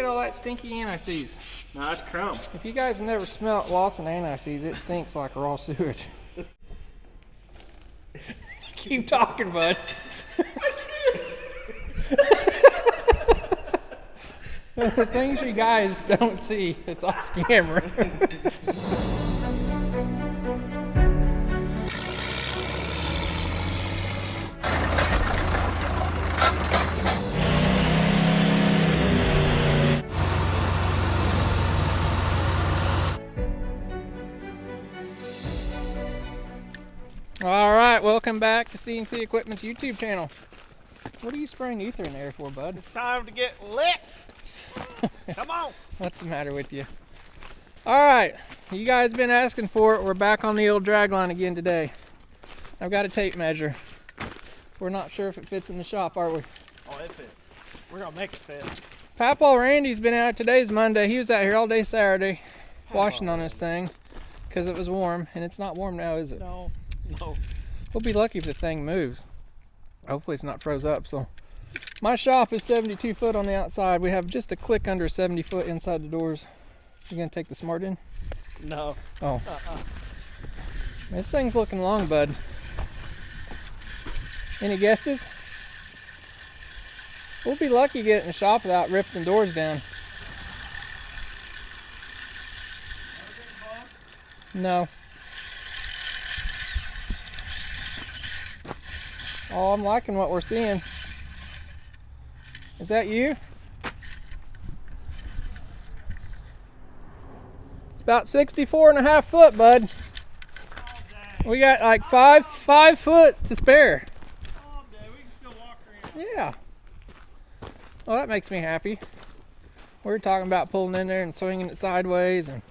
at all that stinky anti-seize. No, that's crumb. If you guys have never smelled Lawson anti-seize, it stinks like raw sewage. Keep talking, bud. The things you guys don't see, it's off camera. All right, welcome back to CNC Equipment's YouTube channel. What are you spraying ether in there for, bud? It's time to get lit. Come on. What's the matter with you? All right, you guys been asking for it. We're back on the old dragline again today. I've got a tape measure. We're not sure if it fits in the shop, are we? Oh, it fits. We're gonna make it fit. Papaw Randy's been out. Today's Monday. He was out here all day Saturday washing on this thing because it was warm, and it's not warm now, is it? No. No. We'll be lucky if the thing moves. Hopefully it's not froze up. So my shop is 72 foot on the outside. We have just a click under 70 foot inside the doors. You gonna take the smart in? No. Oh. This thing's looking long, bud. Any guesses? We'll be lucky to get it in the shop without ripping doors down. No. Oh, I'm liking what we're seeing. Is that you? It's about 64.5 foot, bud. We got like five foot to spare. We can still walk around. Yeah. Well, that makes me happy. We were talking about pulling in there and swinging it sideways, and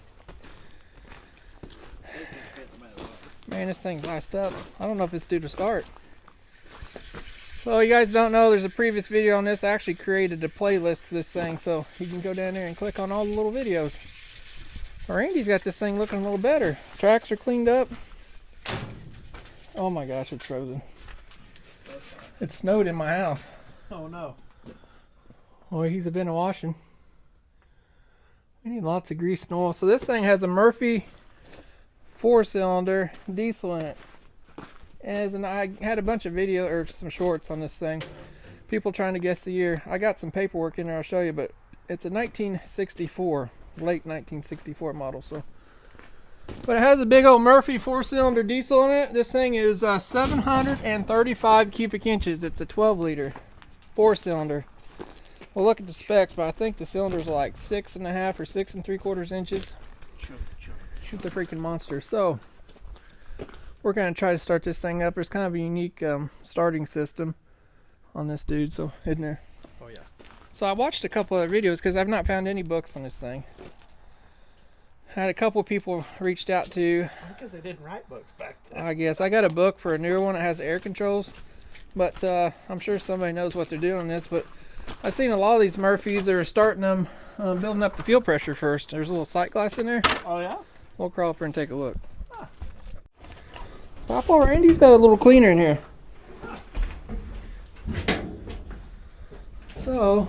man, this thing's iced up. I don't know if it's due to start. Well, you guys don't know, there's a previous video on this. I actually created a playlist for this thing, so you can go down there and click on all the little videos. Randy's got this thing looking a little better. Tracks are cleaned up. Oh my gosh, it's frozen. It snowed in my house. Oh no. Well, he's been washing. We need lots of grease and oil. So this thing has a Murphy 4-cylinder diesel in it. And I had a bunch of video or some shorts on this thing. People trying to guess the year. I got some paperwork in there I'll show you, but it's a 1964, late 1964 model. So, but it has a big old Murphy 4-cylinder diesel in it. This thing is 735 cubic inches. It's a 12-liter 4-cylinder. We'll look at the specs, but I think the cylinders are like 6.5 or 6 3/4 inches. It's a freaking monster. So we're going to try to start this thing up. There's kind of a unique starting system on this dude, so isn't there? Oh yeah. So I watched a couple of videos because I've not found any books on this thing. I had a couple of people reached out to. Because they didn't write books back then. I guess I got a book for a newer one that has air controls, but I'm sure somebody knows what they're doing on this. But I've seen a lot of these Murphys. They're starting them, building up the fuel pressure first. There's a little sight glass in there. Oh yeah? We'll crawl up here and take a look. Papa Randy's got a little cleaner in here. So,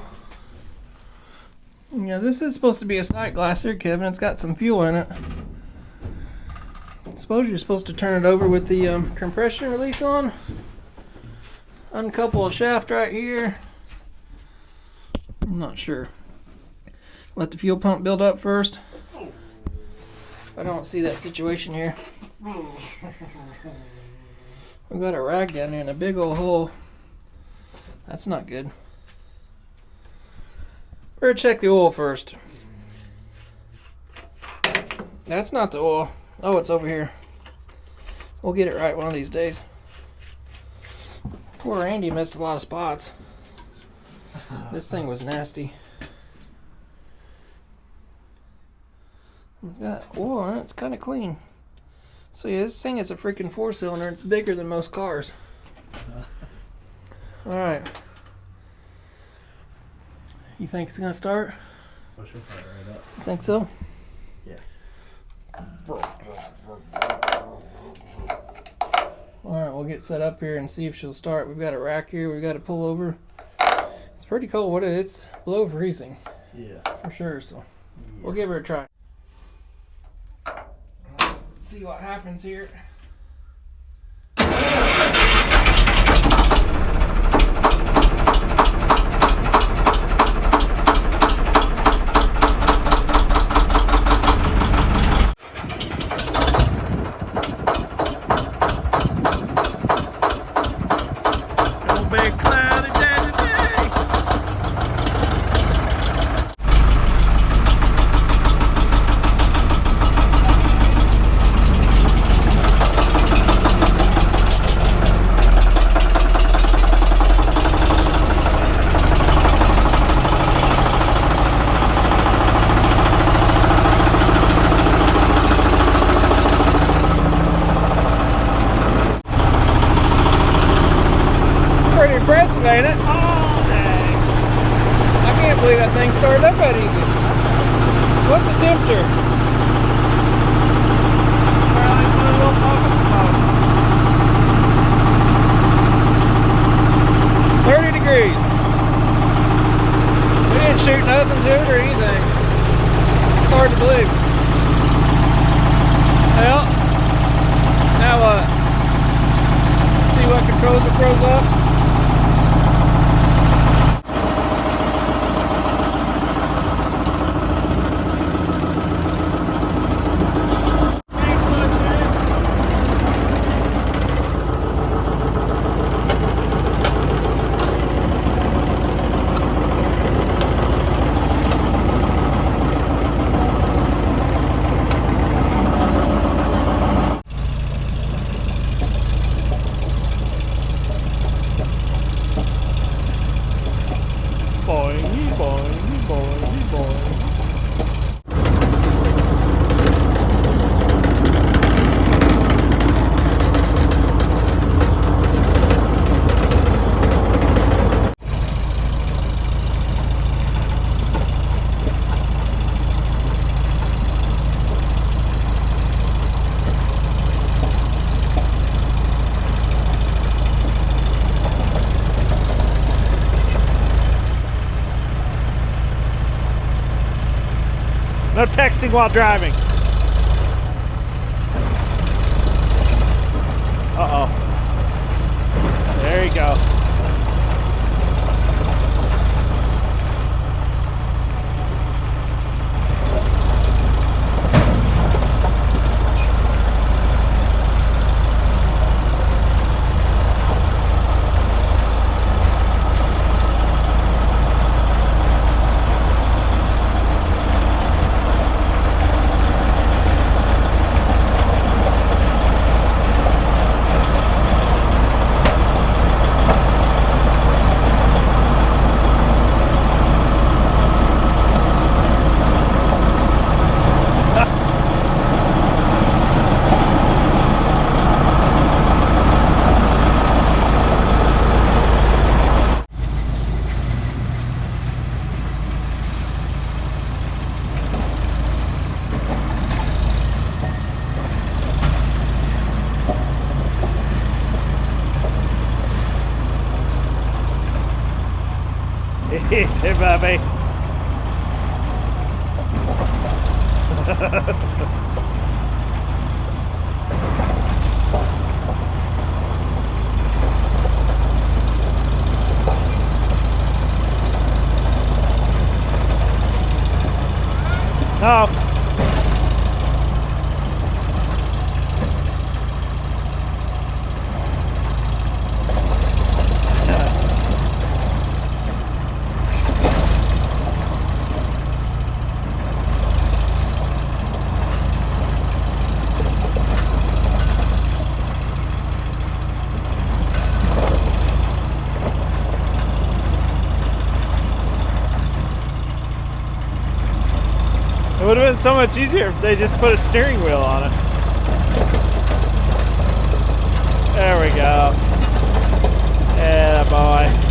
yeah, this is supposed to be a sight glass here, Kevin. It's got some fuel in it. I suppose you're supposed to turn it over with the compression release on. Uncouple a shaft right here. I'm not sure. Let the fuel pump build up first. I don't see that situation here. We've got a rag down there in a big old hole. That's not good. Better check the oil first. That's not the oil. Oh, it's over here. We'll get it right one of these days. Poor Randy missed a lot of spots. This thing was nasty. We've got oil on it. It's kind of clean. So yeah, this thing is a freaking 4-cylinder. It's bigger than most cars. Alright. You think it's going to start? I should fire right up. Think so? Yeah. Alright, we'll get set up here and see if she'll start. We've got a rack here. We've got to pull over. It's pretty cold. What is it? It's below freezing. Yeah. for sure. So Yeah. we'll give her a try. Let's see what happens here. Big cloudy day today. Pretty impressive, ain't it? Oh, dang. I can't believe that thing started up that easy. What's the temperature? Probably put a little puff of smoke. 30 degrees. We didn't shoot nothing to it or anything. It's hard to believe. Well, now what? See what controls it throws up. Boingy, boingy, boingy, boingy. No texting while driving. Uh-oh. There you go. Easy, baby. No. It would have been so much easier if they just put a steering wheel on it. There we go. Yeah, boy.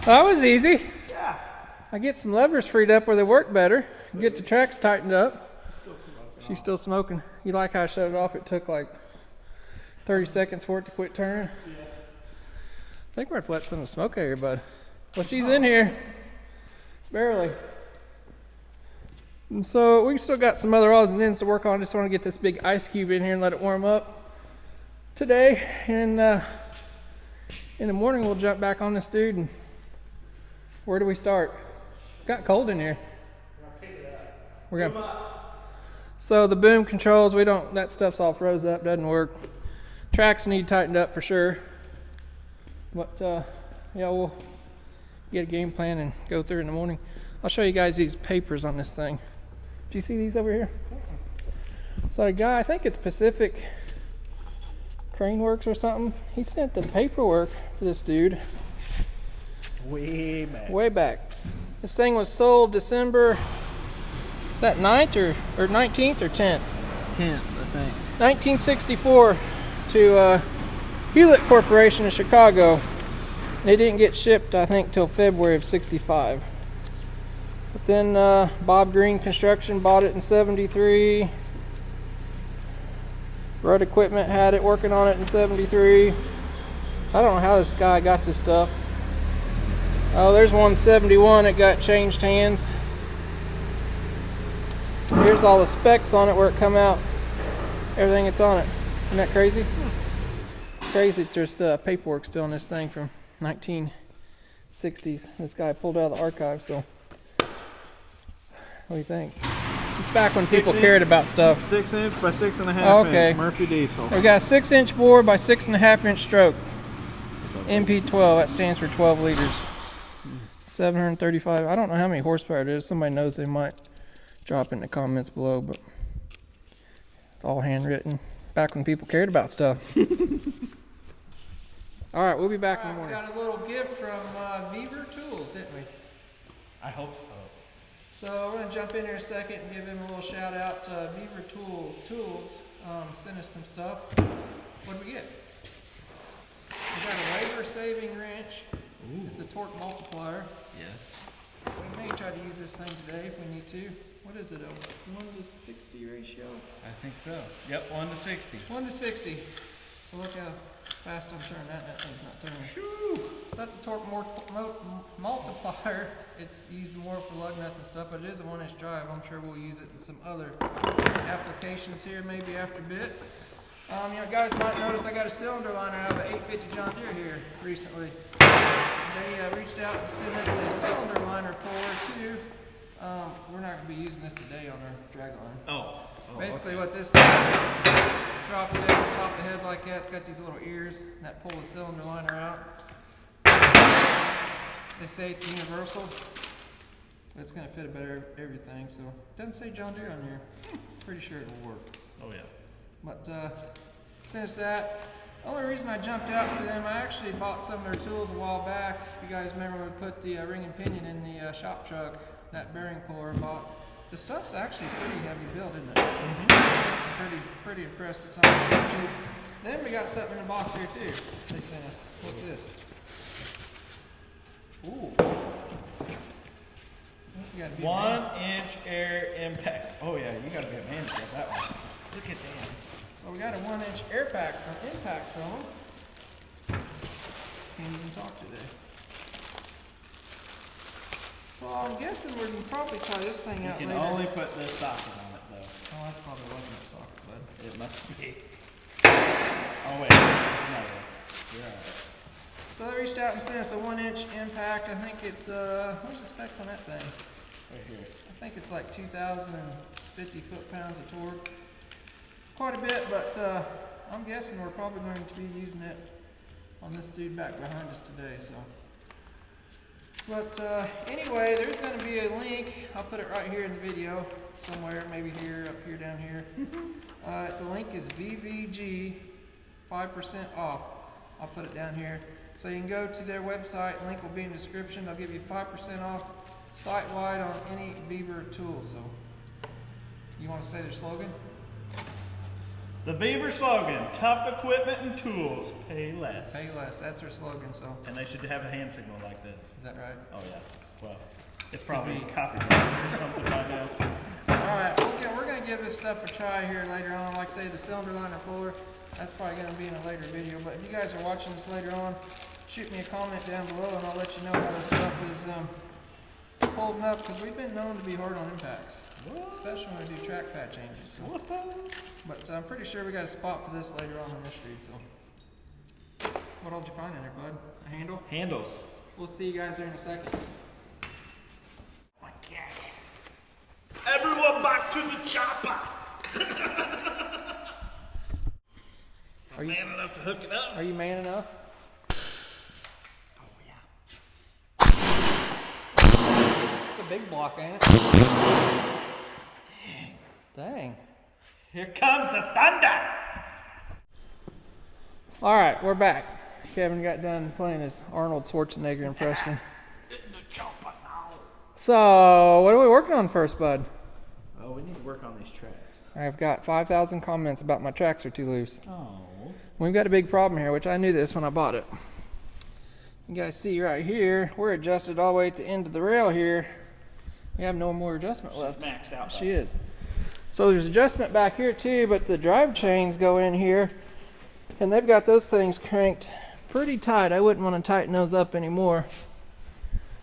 That was easy. Yeah. I get some levers freed up where they work better. Get the tracks tightened up. She's still smoking. You like how I shut it off? It took like 30 seconds for it to quit turning. Yeah. I think we're going to let some of the smoke out here, bud. Well, she's in here. Barely. And so we still got some other odds and ends to work on. I just want to get this big ice cube in here and let it warm up today. And in the morning we'll jump back on this dude. And where do we start? Got cold in here. We're gonna. So the boom controls, we don't. That stuff's all froze up. Doesn't work. Tracks need tightened up for sure. But yeah, we'll get a game plan and go through in the morning. I'll show you guys these papers on this thing. Do you see these over here? So a guy, I think it's Pacific Crane Works or something. He sent the paperwork to this dude. Way back. Way back. This thing was sold December, is that 9th or 19th or 10th? 10th, I think. 1964 to Hewlett Corporation in Chicago. They didn't get shipped, I think, till February of 65. But then Bob Green Construction bought it in 73. Rudd Equipment had it, working on it in 73. I don't know how this guy got this stuff. Oh, there's 171. It got changed hands. Here's all the specs on it, where it come out. Everything that's on it. Isn't that crazy? Crazy. There's paperwork still on this thing from 1960s. This guy pulled out of the archive. So, what do you think? It's back when people cared about stuff. 6 inch by 6.5 okay. inch Murphy diesel. We got a 6-inch bore by 6.5 inch stroke. MP12. That stands for 12 liters. 735. I don't know how many horsepower it is. Somebody knows, they might drop in the comments below, but it's all handwritten. Back when people cared about stuff. All right, we'll be back in the morning. We got a little gift from Vevor Tools, didn't we? I hope so. So we're gonna jump in here a second and give him a little shout out. Vevor Tools sent us some stuff. What did we get? We got a labor saving wrench. Ooh. It's a torque multiplier. Yes. We may try to use this thing today if we need to. What is it, a 1:60 ratio? I think so. Yep, 1:60. 1:60. So look how fast I'm turning that. That thing's not turning. Shoo! That's a torque multiplier. It's used more for lug nuts and stuff, but it is a 1-inch drive. I'm sure we'll use it in some other applications here, maybe after a bit. You know, guys might notice I got a cylinder liner out of an 850 John Deere here recently. They reached out and sent us a cylinder liner puller too. We're not going to be using this today on our dragline. Oh. Basically, okay. What this does, drops down on top of the head like that. It's got these little ears that pull the cylinder liner out. They say it's universal, but it's going to fit about everything. So it doesn't say John Deere on here. Pretty sure it will work. Oh yeah. But since that, the only reason I jumped out to them, I actually bought some of their tools a while back. If you guys remember, we put the ring and pinion in the shop truck, that bearing puller I bought. The stuff's actually pretty heavy built, isn't it? Mm-hmm. Pretty impressed with some of this cheap. Then we got something in the box here too. They sent us. What's this? Ooh. 1-inch air impact. Oh yeah, you gotta be a man to get that one. Look at that. So we got a 1-inch air pack from impact from them. Can't even talk today. Well, I'm guessing we're gonna probably try this thing out later. You can only put this socket on it though. Oh, that's probably wasn't a socket, bud. It must be. Oh wait, it's not it. You're alright. So they reached out and sent us a 1-inch impact. I think it's what's the specs on that thing? Right here. I think it's like 2,050 foot-pounds of torque. It's quite a bit, but I'm guessing we're probably going to be using it on this dude back behind us today. So, but anyway, there's going to be a link. I'll put it right here in the video somewhere, maybe here, up here, down here. The link is VVG 5% off. I'll put it down here. So you can go to their website, link will be in the description. They'll give you 5% off site-wide on any Vevor tool. So, you want to say their slogan? The Vevor slogan, tough equipment and tools, pay less. Pay less, that's their slogan, so. And they should have a hand signal like this. Is that right? Oh yeah, well, it's probably copyrighted or something by now. Alright, we're going to give this stuff a try here later on. Like I say, the cylinder liner puller, that's probably going to be in a later video. But if you guys are watching this later on, shoot me a comment down below and I'll let you know how this stuff is holding up, because we've been known to be hard on impacts. Especially when we do track pad changes. So. But I'm pretty sure we got a spot for this later on in this street. So, what all did you find in there, bud? A handle? Handles. We'll see you guys there in a second. Oh my gosh. Everyone back to the chopper. Are you man enough to hook it up? Are you man enough? Oh yeah. It's a big block, ain't it? Dang. Here comes the thunder. All right, we're back. Kevin got done playing his Arnold Schwarzenegger impression. So, what are we working on first, bud? Oh, we need to work on these tracks. I've got 5,000 comments about my tracks are too loose. Oh. We've got a big problem here, which I knew this when I bought it. You guys see right here, we're adjusted all the way at the end of the rail here. We have no more adjustment left. She's maxed out. She is. So there's adjustment back here too, but the drive chains go in here, and they've got those things cranked pretty tight. I wouldn't want to tighten those up anymore.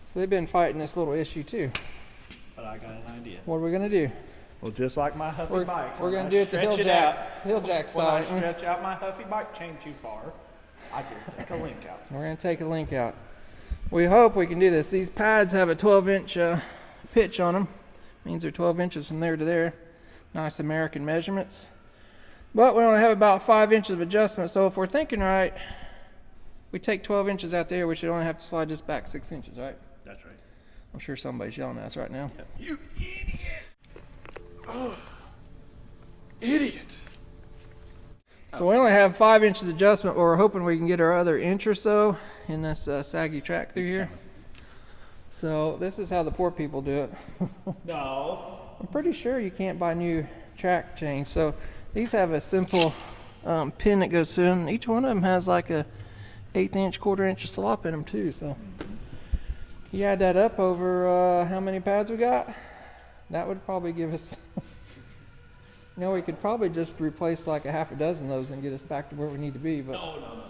So they've been fighting this little issue too. But I got an idea. What are we gonna do? Well, just like my Huffy bike. We're gonna do it the hill jack When I style. stretch out my Huffy bike chain too far, I just take a link out. We're gonna take a link out. We hope we can do this. These pads have a 12-inch pitch on them. Means they're 12 inches from there to there. Nice American measurements. But we only have about 5 inches of adjustment, so if we're thinking right, we take 12 inches out there, we should only have to slide this back 6 inches, right? That's right. I'm sure somebody's yelling at us right now. Yep. You idiot! Oh, idiot! So we only have 5 inches adjustment, but we're hoping we can get our other inch or so in this saggy track through here. So this is how the poor people do it. No. I'm pretty sure you can't buy new track chains. So these have a simple pin that goes through them. Each one of them has like a 1/8 inch, 1/4 inch of slop in them too. So you add that up over how many pads we got, that would probably give us, you know, we could probably just replace like a half a dozen of those and get us back to where we need to be. But No.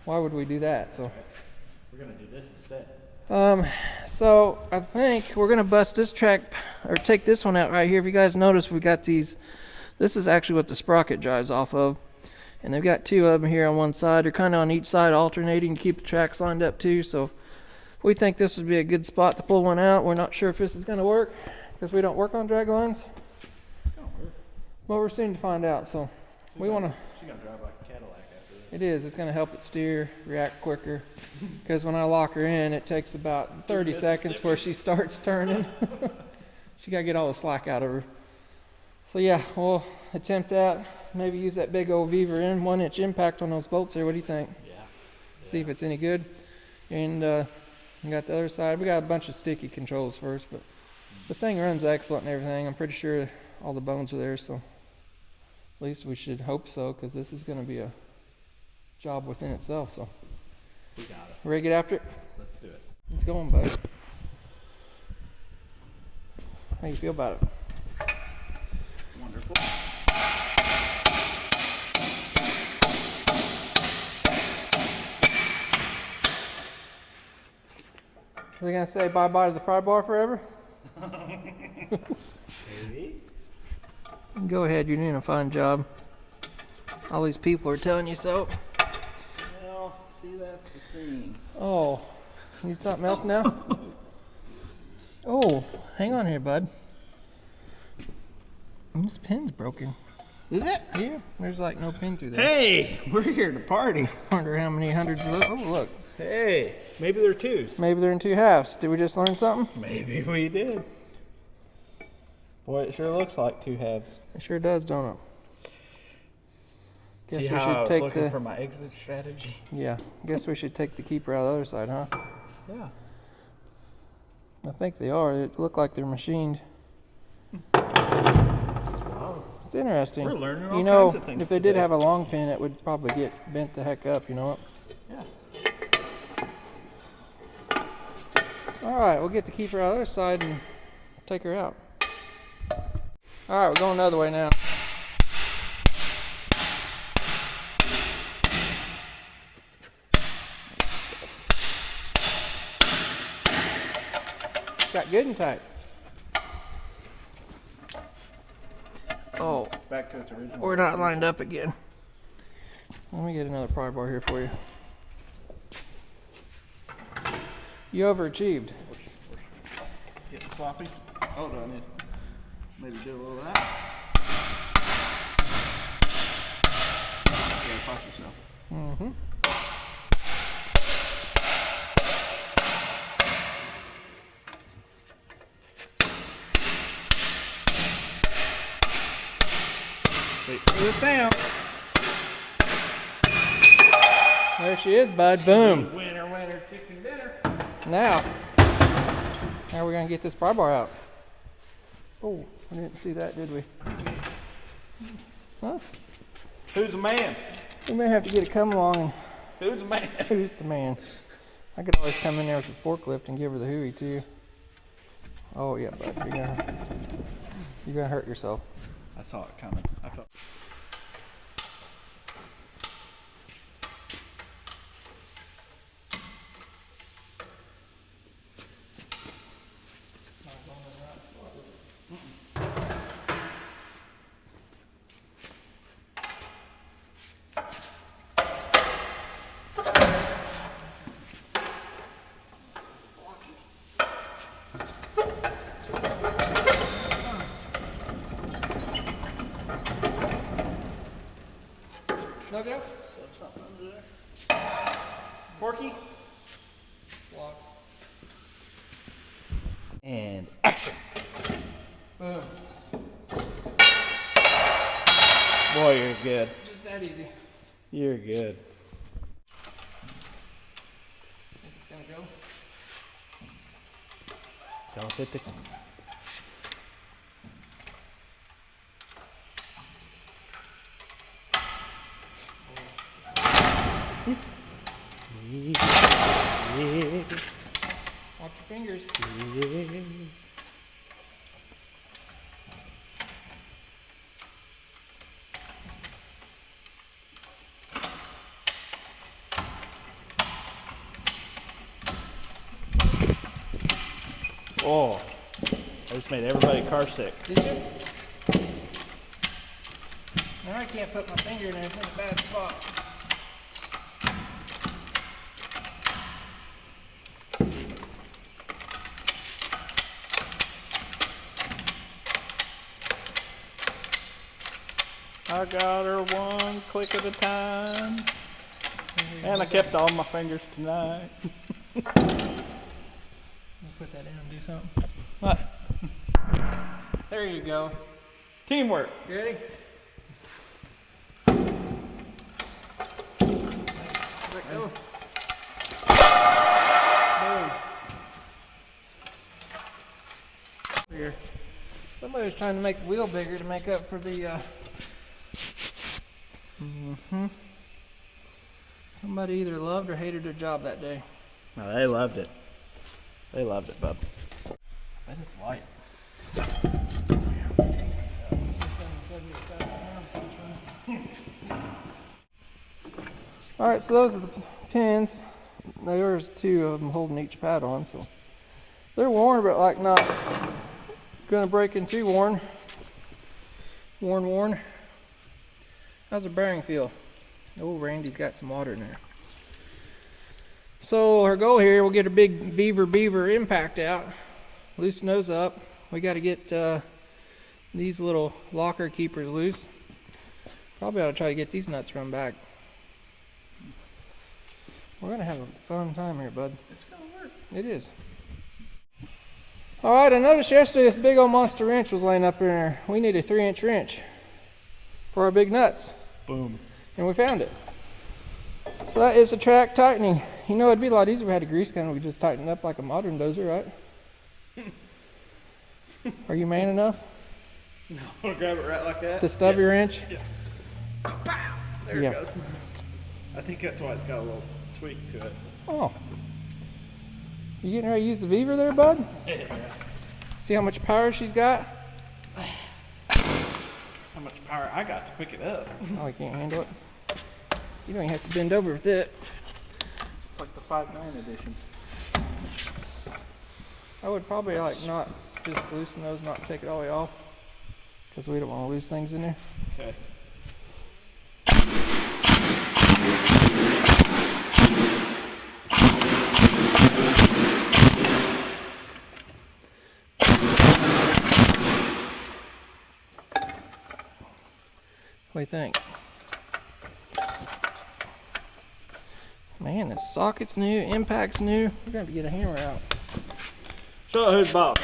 why would we do that? So We're gonna do this instead. so I think we're gonna bust this track, or take this one out right here. If you guys notice, we got these, this is actually what the sprocket drives off of, and they've got two of them here on one side. They're kind of on each side, alternating to keep the tracks lined up too. So we think this would be a good spot to pull one out. We're not sure if this is gonna work because we don't work on drag lines, but we're soon to find out. So we want to. She's gonna drive like a Cadillac after this. It is. It's going to help it steer, react quicker. Because when I lock her in, it takes about 30 seconds where she starts turning. She got to get all the slack out of her. So yeah, we'll attempt that. Maybe use that big old Vevor in 1-inch impact on those bolts there. What do you think? Yeah. See if it's any good. And we got the other side. We got a bunch of sticky controls first, but the thing runs excellent and everything. I'm pretty sure all the bones are there, so at least we should hope so, because this is going to be a job within itself. So We got it. ready to get after it? Let's do it. Let's go on, bud. How you feel about it? Wonderful. Are they gonna say bye-bye to the pry bar forever? Maybe. Go ahead, you're doing a fine job. All these people are telling you so. Well, see, that's the thing. Oh, need something else now? Oh, hang on here, bud. This pin's broken. Is it? Yeah, there's like no pin through there. Hey, we're here to party. Wonder how many hundreds of those. Oh, look. Hey, maybe they're twos. Maybe they're in 2 halves. Did we just learn something? Maybe we did. Boy, it sure looks like 2 halves. It sure does, don't it? Guess See we how I should was take looking the. for my exit strategy? Yeah, guess we should take the keeper out of the other side, huh? Yeah. I think they are. It looked like they're machined. Wow. It's interesting. We're learning all You know, kinds of things if they did today. have a long pin, it would probably get bent the heck up, you know? Yeah. Alright, we'll get the keeper out of the other side and take her out. Alright, we're going the other way now. Got good and tight. Oh, It's back to its original. we're not lined up again. Let me get another pry bar here for you. You overachieved. Getting sloppy. Hold on, I need maybe do a little of that. Yeah, watch yourself. Mm-hmm. Wait for the sound. There she is, bud. Boom. Winner, winner, chicken dinner. Now we're gonna get this pry bar out. Oh, we didn't see that, did we? Huh? Who's the man? We may have to get a come along and Who's the man? who's the man? I could always come in there with the forklift and give her the hooey too. Oh yeah, bud. You're gonna hurt yourself. I saw it coming. I thought. No go? Something under there. Forky. Blocks. And action. Boom. Boy, you're good. Just that easy. You're good. Think it's gonna go? Don't hit the. Watch your fingers. Oh, I just made everybody car sick. Did you? Now I can't put my finger in there. It's in a bad spot. I got her one click at a time, and I kept all my fingers tonight. Let me put that in and do something. What? There you go. Teamwork. You ready? Let go. Boom. Here. Somebody was trying to make the wheel bigger to make up for the Somebody either loved or hated their job that day. No, they loved it. They loved it, bub. Bet it's light. Alright, so those are the pins. There's two of them holding each pad on, so they're worn, but like not gonna break in two worn. Worn. How's the bearing feel? Oh, Randy's got some water in there. So our goal here, we'll get a big Vevor impact out, loosen those up. We got to get these little locker keepers loose. Probably ought to try to get these nuts run back. We're gonna have a fun time here, bud. It's gonna work. It is. All right, I noticed yesterday this big old monster wrench was laying up in there. We need a 3-inch wrench for our big nuts. Boom. And we found it. So that is a track tightening. You know, it'd be a lot easier if we had a grease gun and we just tighten it up like a modern dozer, right? Are you man enough? I'm gonna grab it right like that. The stubby wrench? Yeah. Pow! There Yeah. it goes. I think that's why it's got a little tweak to it. Oh. You getting ready to use the Vevor there, bud? Yeah. See how much power she's got? How much power I got to pick it up. Oh, you can't handle it. You don't even have to bend over with it. It's like the 5.9 edition. I would probably like not just loosen those, not take it all the way off, because we don't want to lose things in there. Okay. What do you think? Man, the socket's new, impact's new. We're gonna have to get a hammer out. Show who's boss.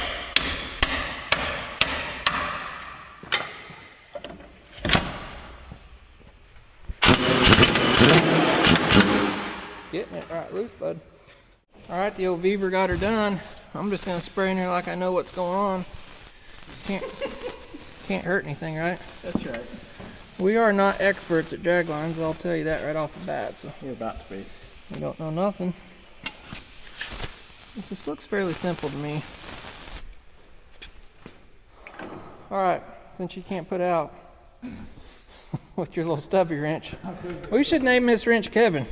Getting it right loose, bud. All right, the old Vevor got her done. I'm just gonna spray in here like I know what's going on. Can't hurt anything, right? That's right. We are not experts at drag lines, I'll tell you that right off the bat. So You're about to be. we don't know nothing. This looks fairly simple to me. All right, since you can't put out with your little stubby wrench, we should name this wrench Kevin.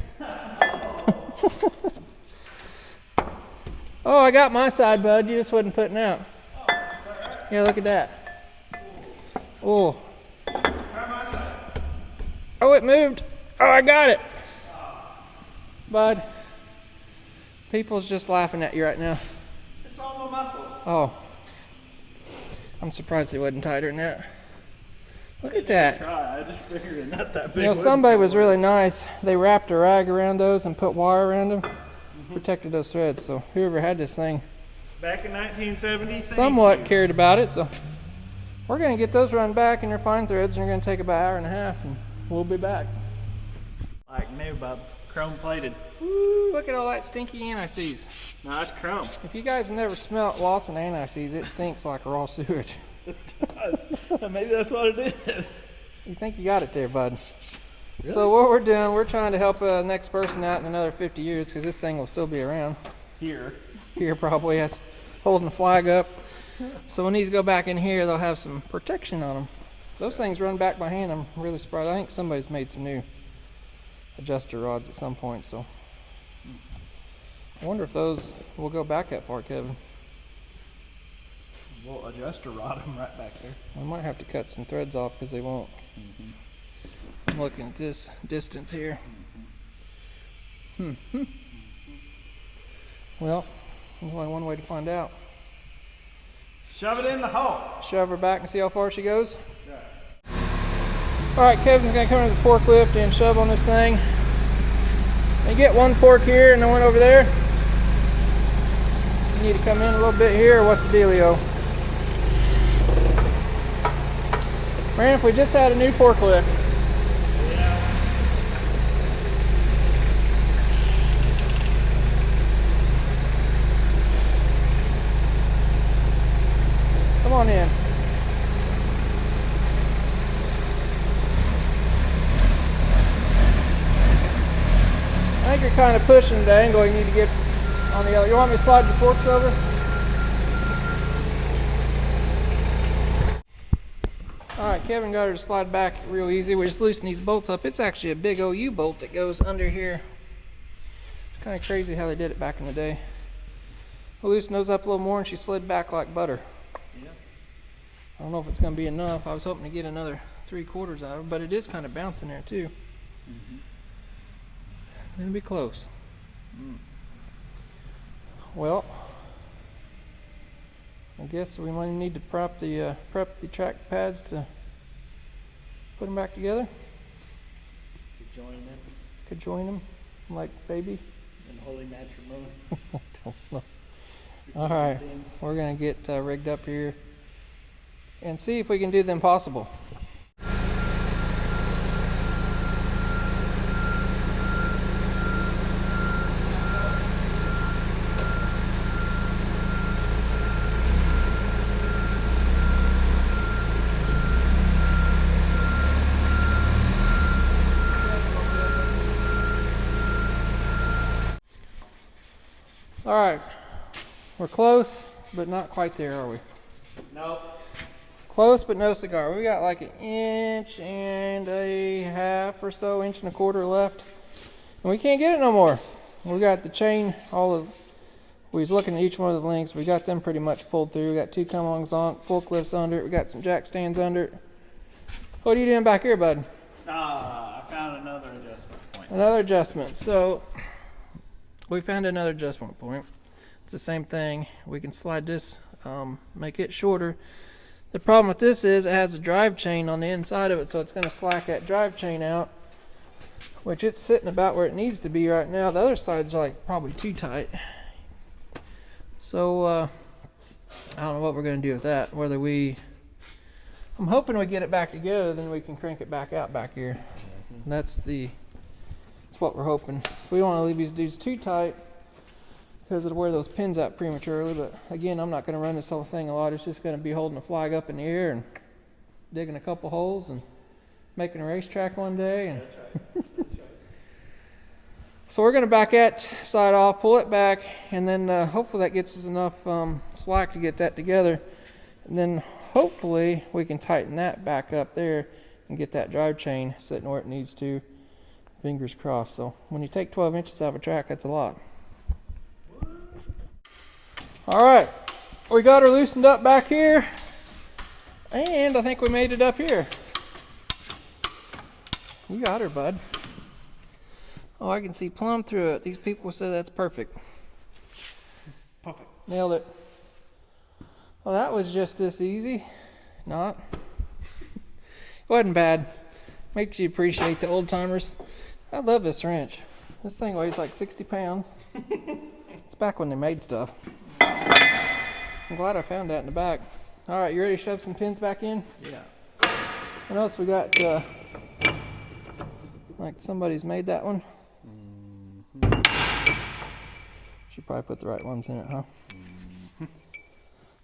Oh, I got my side, bud. You just wasn't putting out. Yeah, look at that. Oh. Oh, it moved. Oh, I got it. Bud, people's just laughing at you right now. It's all my muscles. Oh. I'm surprised it wasn't tighter than that. Look at that. Try. I just figured it not that big. You know, somebody was really nice. They wrapped a rag around those and put wire around them. Protected those threads. So whoever had this thing Back in 1970. somewhat cared about it. So we're going to get those run back, and they're fine threads, and they're going to take about an hour and a half, and we'll be back. Like new, bub. Chrome plated. Woo, look at all that stinky anti-seize. No, that's chrome. If you guys have never smelt Lawson anti-seize, it stinks like raw sewage. It does. Maybe that's what it is. You think you got it there, bud. Really? So what we're doing, we're trying to help the next person out in another 50 years, because this thing will still be around. Here. Here probably, as holding the flag up. So when these go back in here, they'll have some protection on them. Those things run back by hand. I'm really surprised. I think somebody's made some new adjuster rods at some point, so I wonder if those will go back that far, Kevin. We'll adjust or rod them right back there. I might have to cut some threads off because they won't. I'm looking at this distance here. Well, there's only one way to find out. Shove it in the hole. Shove her back and see how far she goes. Alright, Kevin's going to come to the forklift and shove on this thing. And get one fork here and then one over there. You need to come in a little bit here, or what's the dealio? Man, if we just had a new forklift. Come on in. I think you're kind of pushing the angle you need to get on the other. You want me to slide the forks over? Alright, Kevin got her to slide back real easy. We just loosen these bolts up. It's actually a big old U-bolt that goes under here. It's kind of crazy how they did it back in the day. We loosened those up a little more and she slid back like butter. Yeah. I don't know if it's going to be enough. I was hoping to get another 3/4 out of it, but it is kind of bouncing there too. It's going to be close. Well, I guess we might need to prep the track pads to put them back together. Could join them like baby. In holy matrimony. I don't know. All right, we're going to get rigged up here and see if we can do the impossible. All right, we're close, but not quite there, are we? Nope. Close, but no cigar. We got like 1.5 inches or so, 1.25 inches left. And we can't get it no more. We got the chain, we was looking at each one of the links. We got them pretty much pulled through. We got 2 come-alongs on it, forklifts under it. We got some jack stands under it. What are you doing back here, bud? I found another adjustment point. Another adjustment. So we found another adjustment point. It's the same thing. We can slide this, make it shorter. The problem with this is it has a drive chain on the inside of it, so it's going to slack that drive chain out, which it's sitting about where it needs to be right now. The other side's like probably too tight. So I don't know what we're going to do with that. I'm hoping we get it back together, then we can crank it back out back here. And that's what we're hoping. We don't want to leave these dudes too tight because it'll wear those pins out prematurely. But again, I'm not going to run this whole thing a lot. It's just going to be holding the flag up in the air and digging a couple holes and making a racetrack one day. And That's right. so we're going to back that side off, pull it back, and then hopefully that gets us enough slack to get that together. And then hopefully we can tighten that back up there and get that drive chain sitting where it needs to. Fingers crossed. So when you take 12 inches out of a track, that's a lot. All right, we got her loosened up back here, and I think we made it up here. You got her, bud. Oh, I can see plumb through it. These people say that's perfect. Perfect. Nailed it. Well, that was just this easy. Not. Wasn't bad. Makes you appreciate the old timers. I love this wrench. This thing weighs like 60 pounds. It's back when they made stuff. I'm glad I found that in the back. All right, you ready to shove some pins back in? Yeah. What else we got? Like somebody's made that one. Should probably put the right ones in it, huh?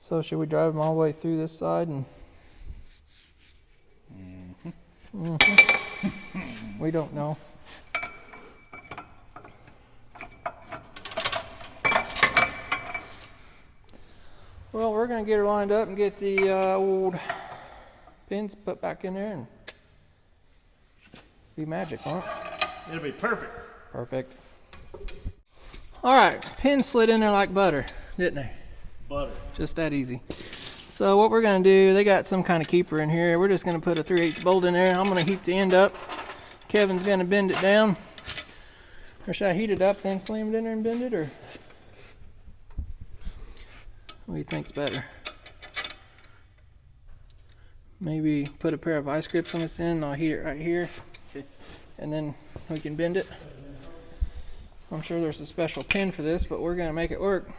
So should we drive them all the way through this side and? We don't know. Well, we're gonna get her lined up and get the old pins put back in there and be magic, huh? It'll be perfect. Perfect. All right, pins slid in there like butter, didn't they? Butter. Just that easy. So what we're gonna do, they got some kind of keeper in here. We're just gonna put a 3/8 bolt in there. I'm gonna heat the end up. Kevin's gonna bend it down. Or should I heat it up, then slam it in there and bend it, or what do you think's better? Maybe put a pair of vice grips on this end and I'll heat it right here. Okay. And then we can bend it. I'm sure there's a special pin for this, but we're gonna make it work.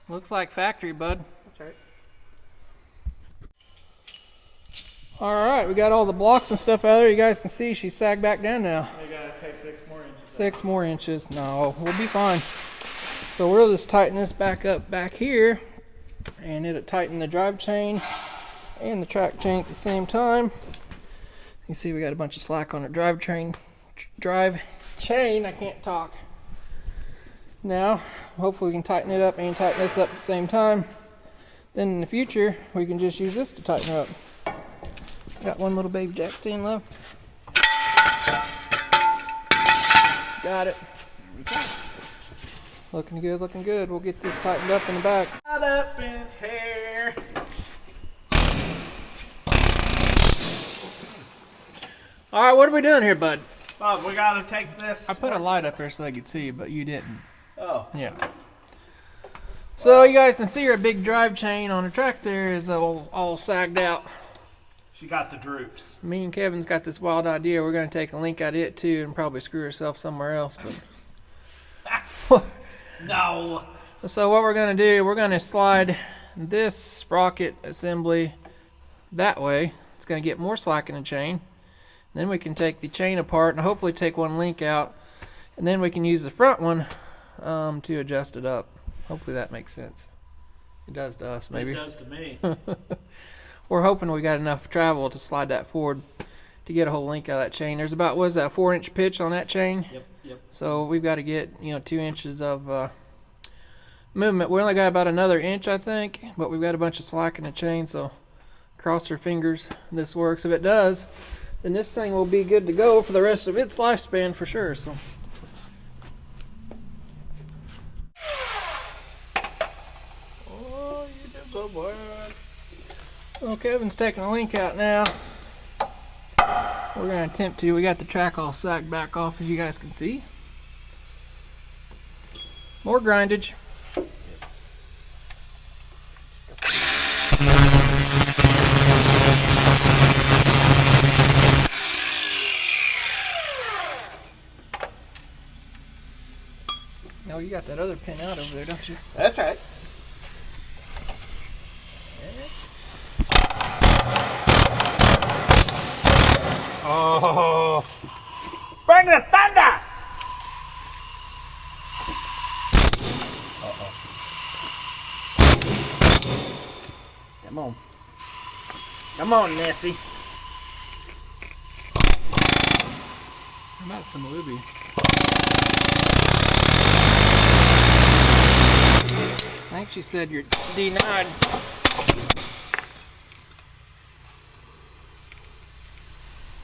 Looks like factory, bud. That's right. Alright, we got all the blocks and stuff out of there. You guys can see she's sagged back down now. We gotta take 6 more inches. 6 more inches. No, we'll be fine. So we'll just tighten this back up back here. and it'll tighten the drive chain and the track chain at the same time. You see we got a bunch of slack on the drive chain. I can't talk. Now, hopefully we can tighten it up and tighten this up at the same time. Then in the future, we can just use this to tighten her up. Got one little baby jack stand left. Got it. Looking good, looking good. We'll get this tightened up in the back. Tied up in here. All right, what are we doing here, bud? Bob, we gotta take this. I put a light up there so I could see, but you didn't. Oh. Yeah. So you guys can see her big drive chain on the tractor is all sagged out. She got the droops. Me and Kevin's got this wild idea. We're going to take a link out of it too and probably screw herself somewhere else. But No. so what we're going to do, we're going to slide this sprocket assembly that way. It's going to get more slack in the chain. Then we can take the chain apart and hopefully take one link out. And then we can use the front one to adjust it up. Hopefully that makes sense. It does to us, maybe. It does to me. We're hoping we got enough travel to slide that forward to get a whole link out of that chain. There's about, what is that, 4-inch pitch on that chain? Yep. So we've got to get, 2 inches of movement. We only got about another inch, I think, but we've got a bunch of slack in the chain, so cross our fingers this works. If it does, then this thing will be good to go for the rest of its lifespan for sure. So. Oh, you did good work. Well, Kevin's taking a link out now. We're going to attempt to. We got the track all sagged back off, as you guys can see. More grindage. No, you got that other pin out over there, don't you? That's right. Oh, bring the thunder! Come on. Come on, Nessie. How about some Luby? I think she said you're denied.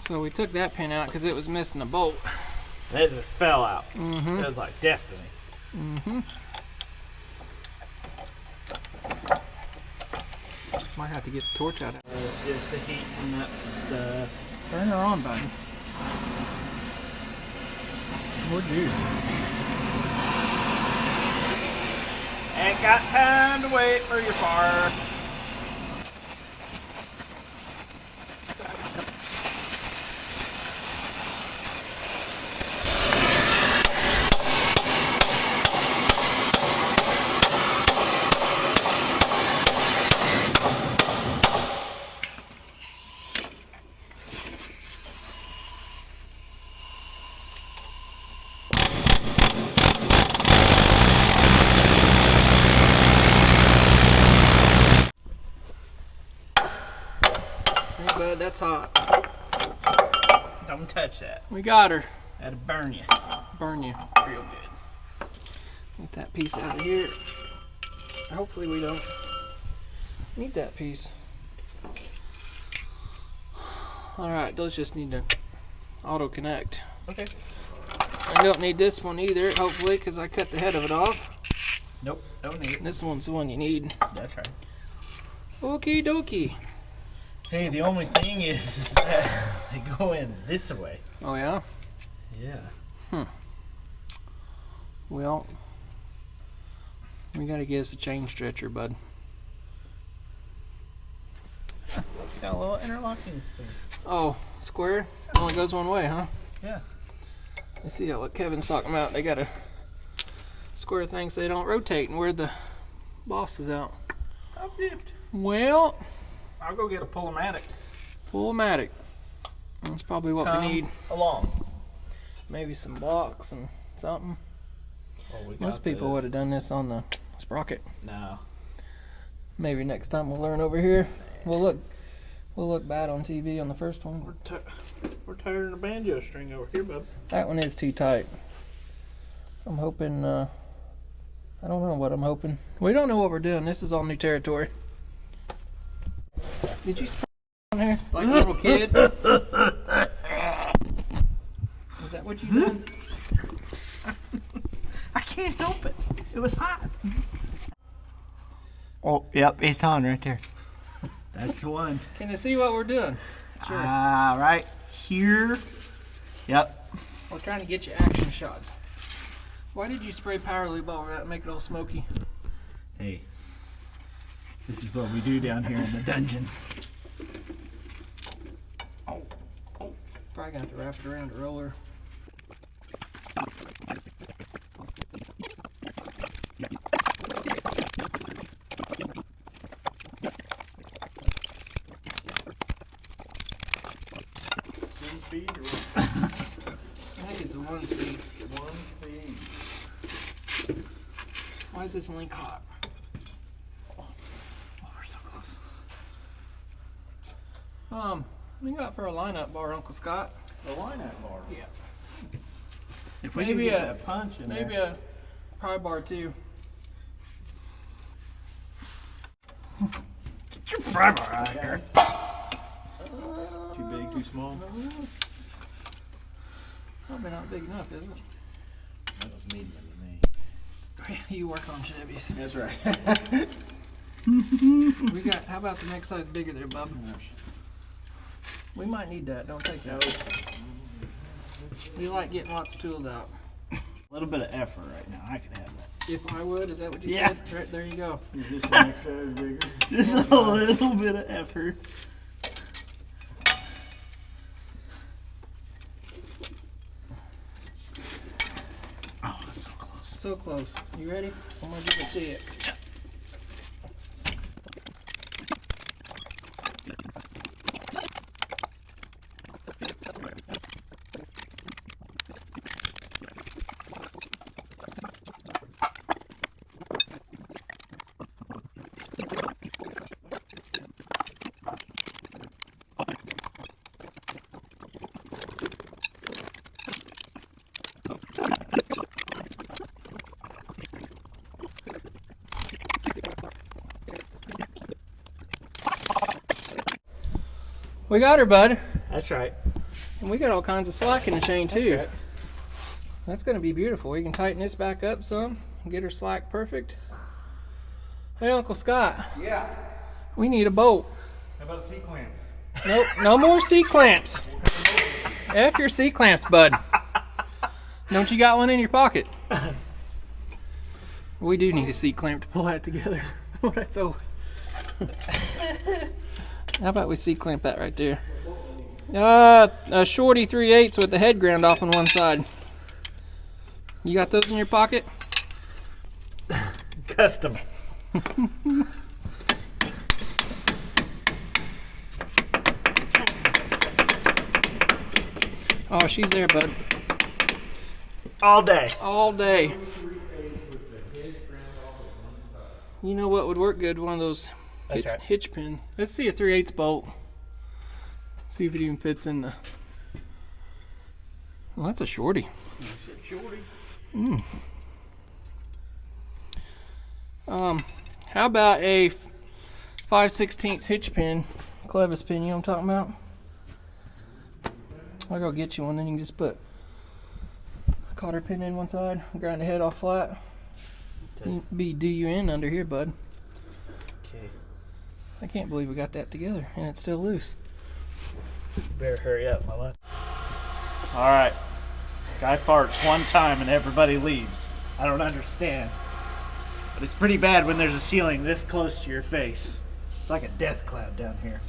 So we took that pin out because it was missing a bolt. It just fell out. Mm-hmm. It was like destiny. Mm-hmm. Might have to get the torch out of it. Just the heat from that stuff. Turn her on, buddy. Would you? Ain't got time to wait for your fire. Hey, bud, that's hot. Don't touch that. We got her. That'll burn you Burn you. real good. Get that piece out of here. Hopefully we don't need that piece. Alright, those just need to auto connect. Okay. I don't need this one either, hopefully, because I cut the head of it off. Nope, don't need it. This one's the one you need. That's right. Okie dokie. Hey, the only thing is that they go in this way. Oh yeah? Yeah. Well, we gotta get us a chain stretcher, bud. Got a little interlocking thing. Oh, square? Only goes one way, huh? Yeah. You see what Kevin's talking about. They got a square thing so they don't rotate and wear the bosses out. I'm dipped. Well, I'll go get a pull-o-matic. full-matic. That's probably what we need. along. Maybe some blocks and something. Oh, we got Most people this. would have done this on the sprocket. No. Maybe next time we'll learn over here. We'll look bad on TV on the first one. We're tiring the banjo string over here, bub. That one is too tight. I'm hoping, I don't know what I'm hoping. We don't know what we're doing. This is all new territory. Did you spray on there like a little kid? Is that what you done? I can't help it. It was hot. Oh, yep, it's on right there. That's the one. Can you see what we're doing? Sure. Right here. Yep. We're trying to get you action shots. Why did you spray power lube over that and make it all smoky? Hey, this is what we do down here in the dungeon. Oh. Probably gonna have to wrap it around a roller. Speed or what? I think it's a 1-speed. 1 speed. Why is this link hot? Oh, we're so close. What do you got for a lineup bar, Uncle Scott? The lineup bar. Yeah. If we Maybe can get a- that punch in Maybe there. a pry bar too. Get your pry bar out of here. Too big, too small? Probably not big enough, is it? That was medium to me. You work on Chevys. That's right. We got. How about the next size bigger there, bub? We might need that. Don't take that. We like getting lots of tools out. A little bit of effort right now. I could have that. If I would, is that what you Yeah. said? Right there you go. Is this the next size bigger? Just a little bit of effort. Oh, that's so close. So close. You ready? I'm gonna give it to you. We got her, bud. That's right. And we got all kinds of slack in the chain too. That's right. That's gonna be beautiful. We can tighten this back up some and get her slack perfect. Hey, Uncle Scott. Yeah. We need a bolt. How about a C-clamp? Nope, no more C-clamps. F your C-clamps, bud. Don't you got one in your pocket? We do need a C-clamp to pull that together. What I thought. How about we C-clamp that right there? A shorty 3/8 with the head ground off on one side. You got those in your pocket? Custom. Oh, she's there, bud. All day. All day. You know what would work good? One of those That's right. hitch pin. Let's see a 3/8 bolt. See if it even fits in the. Well, that's a shorty. How about a 5/16 hitch pin, clevis pin? You know what I'm talking about? I'll go get you one. Then you can just put a cotter pin in one side, grind the head off flat. Be DUN under here, bud. Okay. I can't believe we got that together and it's still loose. Better hurry up, Mama. All right. Guy farts one time and everybody leaves. I don't understand. But it's pretty bad when there's a ceiling this close to your face. It's like a death cloud down here.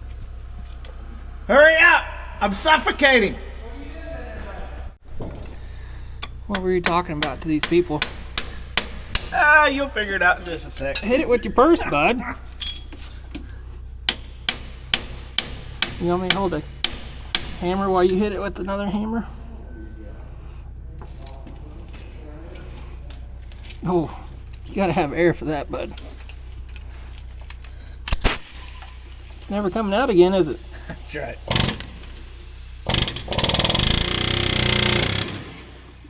Hurry up! I'm suffocating! What were you talking about to these people? You'll figure it out in just a sec. Hit it with your purse, bud. You want me to hold a hammer while you hit it with another hammer? Oh, you gotta have air for that, bud. never coming out again, is it? That's right.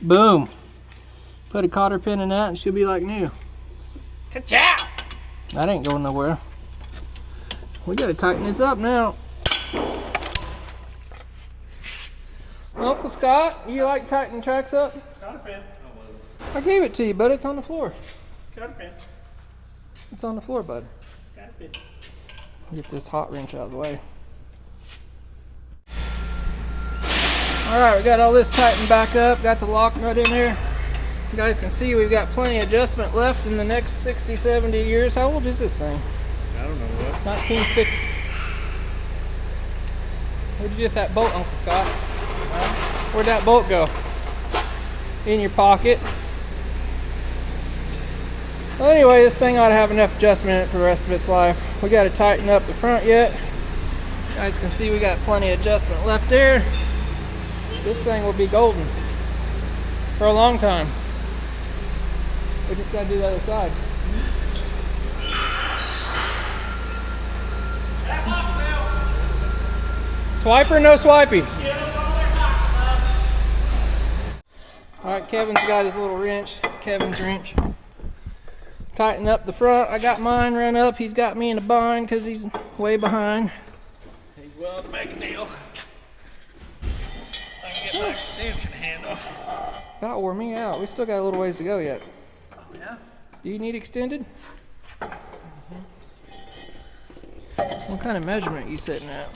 Boom. Put a cotter pin in that and she'll be like new. Ka-chow! That ain't going nowhere. We gotta tighten this up now. Uncle Scott, you like tightening tracks up? Cotter pin. I gave it to you, bud. It's on the floor. Cotter pin. It's on the floor, bud. Cotter pin. Get this hot wrench out of the way. Alright, we got all this tightened back up. Got the lock nut in there. You guys can see we've got plenty of adjustment left in the next 60, 70 years. How old is this thing? I don't know what. 1960. Where'd you get that bolt, Uncle Scott? Where'd that bolt go? In your pocket. Well, anyway, this thing ought to have enough adjustment in it for the rest of its life. We got to tighten up the front yet. You guys can see we got plenty of adjustment left there. This thing will be golden for a long time. We just got to do the other side. Swiper, no swipey. Alright, Kevin's got his little wrench. Kevin's wrench. Tighten up the front. I got mine run up. He's got me in a bind because he's way behind. He's willing to make a deal. I can get my extension handle. That wore me out. We still got a little ways to go yet. Oh, yeah? Do you need extended? What kind of measurement are you sitting at?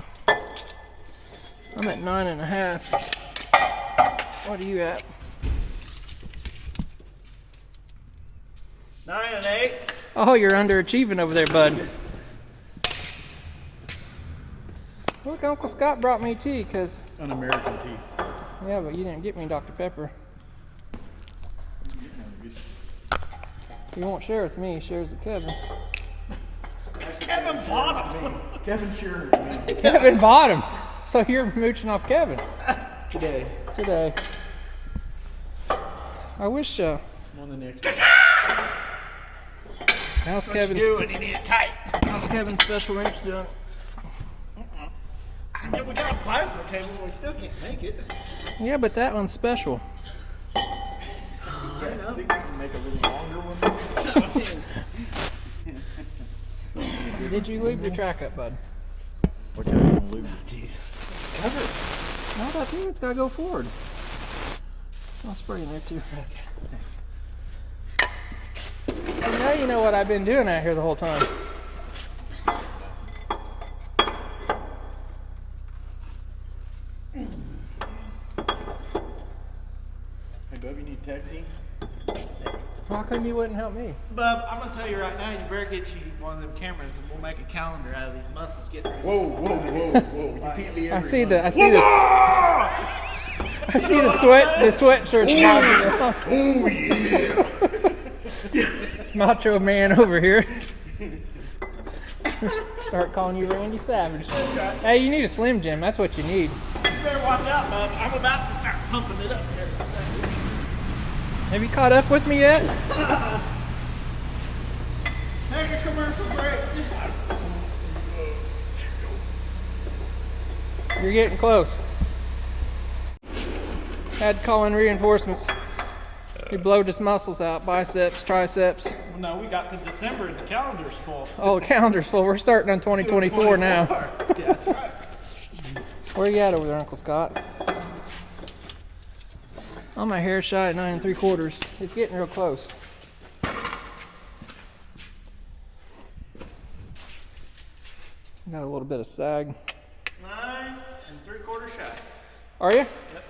I'm at 9.5. What are you at? 9 and 8. Oh, you're underachieving over there, bud. Look, Uncle Scott brought me tea, because... An American tea. Yeah, but you didn't get me Dr. Pepper. He won't share with me, he shares with Kevin. Kevin bought him. Kevin sure. Kevin bought him! So you're mooching off Kevin. Today. I wish, On the next one. how's What Kevin's... you doing? You need it tight. How's Kevin's special wrench doing? Yeah, we got a plasma table, but we still can't make it. Yeah, but that one's special. I think we can make a little longer one. Did you leave your track up, bud? Which I'm gonna lose. Jeez. Cover it. No, I think it's got to go forward. I'll spray in there too. So now you know what I've been doing out here the whole time. Hey, Bub, you need taxi? How come you wouldn't help me? Bub, I'm gonna tell you right now, you better get you one of them cameras and we'll make a calendar out of these muscles getting ready. Whoa, whoa, whoa, whoa. You can't be I every see the, I Monday. see the sweatshirts. Oh, yeah. This macho man over here. Start calling you Randy Savage. Hey, you need a Slim Jim. That's what you need. You better watch out, Bub. I'm about to start pumping it up here in a second. Have you caught up with me yet? Take a commercial break. You're getting close. Had to call in reinforcements. He blowed his muscles out, biceps, triceps. No, we got to December and the calendar's full. Oh, the calendar's full. We're starting on 2024 now. Yeah, that's right. Where you at over there, Uncle Scott? I'm a hair shy at 9 3/4. It's getting real close. Got a little bit of sag. 9 3/4 shot. Are you? Yep.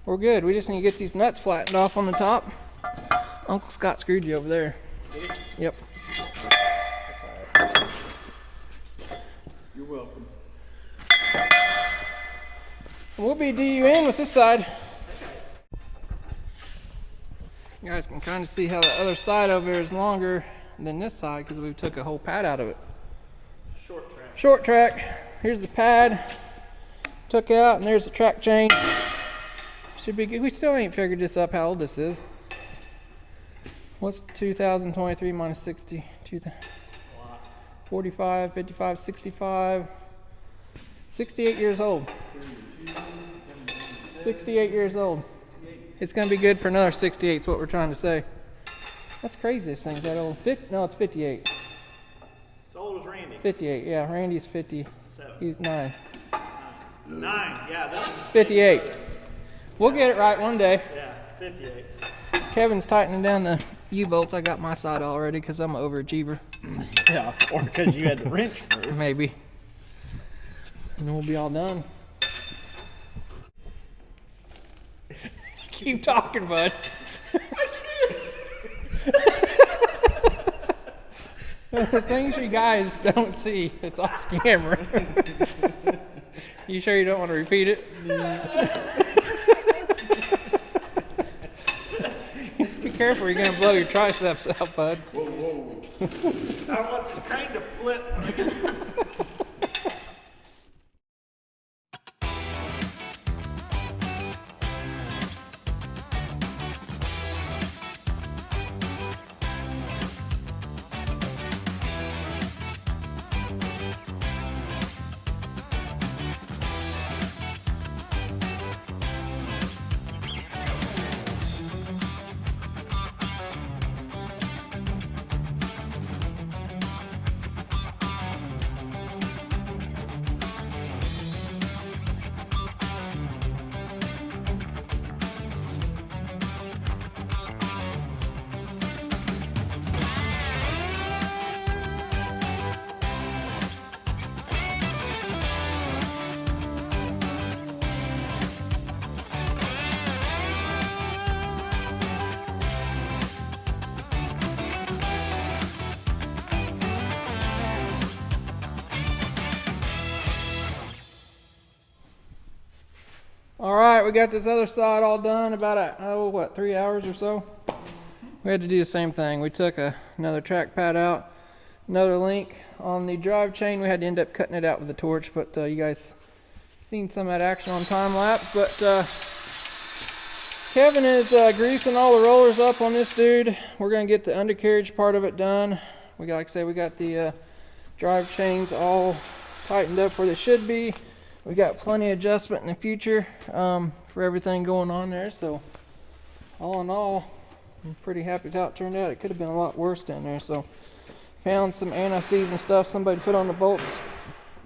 We're good. We just need to get these nuts flattened off on the top. Uncle Scott screwed you over there. Yep. You're welcome. We'll be DUN with this side. You guys can kind of see how the other side over there is longer than this side because we took a whole pad out of it. Short track. Short track. Here's the pad. Took out, and there's the track chain. Should be good. We still ain't figured this up how old this is. What's 2023 minus 60? 45, 55, 65, 68 years old. 68 years old. It's going to be good for another 68 is what we're trying to say. That's crazy, this thing's that old. No, it's 58. It's old as Randy. 58, yeah. Randy's 50. He's 9. 9, yeah. This is 58. We'll get it right one day. Yeah, 58. Kevin's tightening down the U-bolts. I got my side already because I'm an overachiever. Yeah, or because you had the wrench first. Maybe. And then we'll be all done. Keep talking, bud. The things you guys don't see, it's off camera. You sure you don't want to repeat it? Be careful, you're going to blow your triceps out, bud. Whoa, whoa. I want this train to flip. All right, we got this other side all done about 3 hours or so. We had to do the same thing. We took another track pad out, another link on the drive chain. We had to end up cutting it out with a torch, but you guys seen some of that action on time lapse. But Kevin is greasing all the rollers up on this dude. We're gonna get the undercarriage part of it done. Like I said, we got the drive chains all tightened up where they should be. We got plenty of adjustment in the future for everything going on there. So all in all, I'm pretty happy with how it turned out. It could have been a lot worse down there. So found some anti-seize and stuff somebody put on the bolts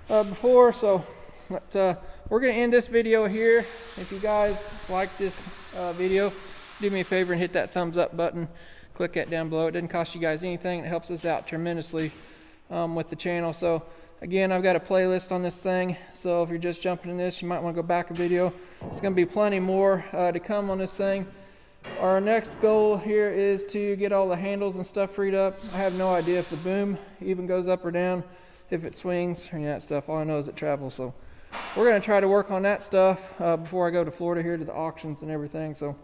before. So but, we're going to end this video here. If you guys like this video, do me a favor and hit that thumbs up button. Click that down below. It doesn't cost you guys anything. It helps us out tremendously with the channel. So again, I've got a playlist on this thing, so if you're just jumping in this, you might want to go back a video. There's going to be plenty more to come on this thing. Our next goal here is to get all the handles and stuff freed up. I have no idea if the boom even goes up or down, if it swings, or any of that stuff. All I know is it travels. So we're going to try to work on that stuff before I go to Florida here to the auctions and everything. So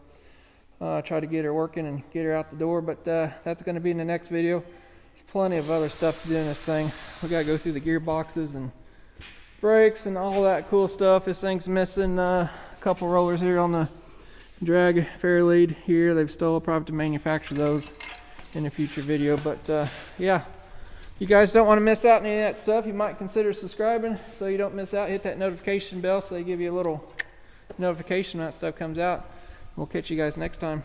try to get her working and get her out the door, but that's going to be in the next video. Plenty of other stuff to do in this thing. We gotta go through the gearboxes and brakes and all that cool stuff. This thing's missing a couple rollers here on the drag fair lead here. They've still probably to manufacture those in a future video, but yeah, you guys don't want to miss out on any of that stuff. You might consider subscribing so you don't miss out. Hit that notification bell so they give you a little notification when that stuff comes out. We'll catch you guys next time.